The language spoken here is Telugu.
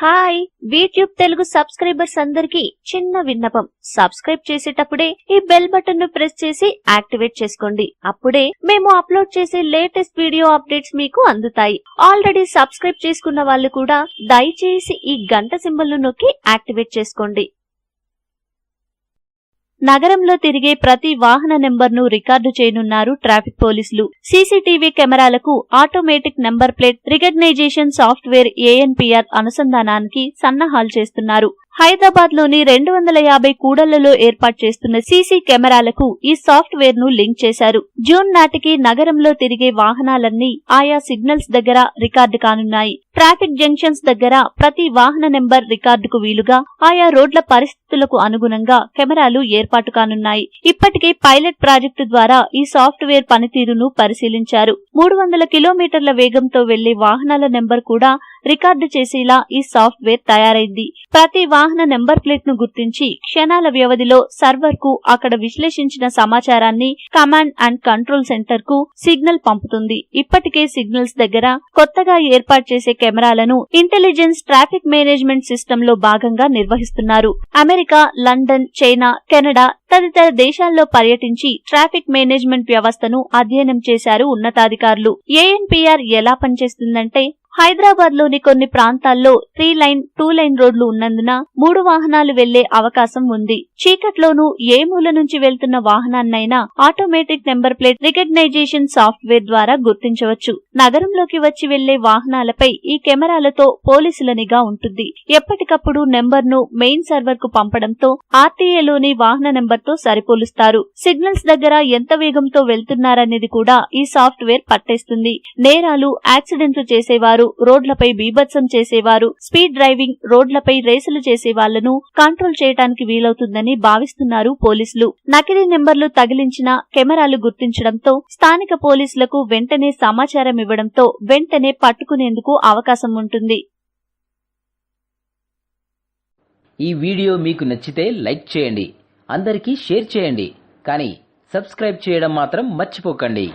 హాయ్ యూట్యూబ్ తెలుగు సబ్స్క్రైబర్స్ అందరికీ చిన్న విన్నపం. సబ్స్క్రైబ్ చేసేటప్పుడే ఈ బెల్ బటన్ ను ప్రెస్ చేసి యాక్టివేట్ చేసుకోండి. అప్పుడే మేము అప్లోడ్ చేసే లేటెస్ట్ వీడియో అప్డేట్స్ మీకు అందుతాయి. ఆల్రెడీ సబ్స్క్రైబ్ చేసుకున్న వాళ్ళు కూడా దయచేసి ఈ గంట సింబల్ ను నొక్కి యాక్టివేట్ చేసుకోండి. నగరంలో తిరిగే ప్రతి వాహన నెంబర్ను రికార్డు చేయనున్నారు ట్రాఫిక్ పోలీసులు. సీసీటీవీ కెమెరాలకు automatic number plate recognition software ANPR అనుసంధానానికి సన్నాహాలు చేస్తున్నారు. హైదరాబాద్ లోని 250 కూడళ్లలో ఏర్పాటు చేస్తున్న సీసీ కెమెరాలకు ఈ సాఫ్ట్వేర్ ను లింక్ చేశారు. జూన్ నాటికి నగరంలో తిరిగే వాహనాలన్నీ ఆయా సిగ్నల్స్ దగ్గర రికార్డు కానున్నాయి. ట్రాఫిక్ జంక్షన్స్ దగ్గర ప్రతి వాహన నెంబర్ రికార్డుకు వీలుగా ఆయా రోడ్ల పరిస్థితులకు అనుగుణంగా కెమెరాలు ఏర్పాటు కానున్నాయి. ఇప్పటికే పైలట్ ప్రాజెక్టు ద్వారా ఈ సాఫ్ట్వేర్ పనితీరును పరిశీలించారు. 300 కిలోమీటర్ల వేగంతో వెళ్లే వాహనాల నెంబర్ కూడా రికార్డు చేసేలా ఈ సాఫ్ట్వేర్ తయారైంది. ప్రతి వాహన నెంబర్ ప్లేట్ ను గుర్తించి క్షణాల వ్యవధిలో సర్వర్ కు అక్కడ విశ్లేషించిన సమాచారాన్ని కమాండ్ అండ్ కంట్రోల్ సెంటర్ కు సిగ్నల్ పంపుతుంది. ఇప్పటికే సిగ్నల్స్ దగ్గర కొత్తగా ఏర్పాటు చేసే కెమెరాలను ఇంటెలిజెన్స్ ట్రాఫిక్ మేనేజ్మెంట్ సిస్టమ్ లో భాగంగా నిర్వహిస్తున్నారు. అమెరికా, లండన్, చైనా, కెనడా తదితర దేశాల్లో పర్యటించి ట్రాఫిక్ మేనేజ్మెంట్ వ్యవస్థను అధ్యయనం చేశారు ఉన్నతాధికారులు. ఏఎన్పీఆర్ ఎలా పనిచేస్తుందంటే హైదరాబాద్ లోని కొన్ని ప్రాంతాల్లో 3 లైన్ 2 లైన్ రోడ్లు ఉన్నందున 3 వాహనాలు వెళ్లే అవకాశం ఉంది. చీకట్లోనూ ఏ మూల నుంచి వెళ్తున్న వాహనాన్నైనా automatic number plate recognition software ద్వారా గుర్తించవచ్చు. నగరంలోకి వచ్చి వెళ్లే వాహనాలపై ఈ కెమెరాలతో పోలీసుల నిఘా ఉంటుంది. ఎప్పటికప్పుడు నెంబర్ ను మెయిన్ సర్వర్ కు పంపడంతో ఆర్టీఏలోని వాహన నెంబర్ తో సరిపోలుస్తారు. సిగ్నల్స్ దగ్గర ఎంత వేగంతో వెళ్తున్నారనేది కూడా ఈ సాఫ్ట్వేర్ పట్టేస్తుంది. నేరాలు, యాక్సిడెంట్లు చేసేవారు, రోడ్లపై బీభత్సం చేసేవారు, స్పీడ్ డ్రైవింగ్, రోడ్లపై రేసులు చేసే వాళ్లను కంట్రోల్ చేయడానికి వీలవుతుందని భావిస్తున్నారు పోలీసులు. నకిలీ నెంబర్లు తగిలించిన కెమెరాలు గుర్తించడంతో స్థానిక పోలీసులకు వెంటనే సమాచారం ఇవ్వడంతో వెంటనే పట్టుకునేందుకు అవకాశం ఉంటుంది. ఈ వీడియో మీకు నచ్చితే లైక్ చేయండి, అందరికీ షేర్ చేయండి, కానీ సబ్స్క్రైబ్ చేయడం మాత్రం మర్చిపోకండి.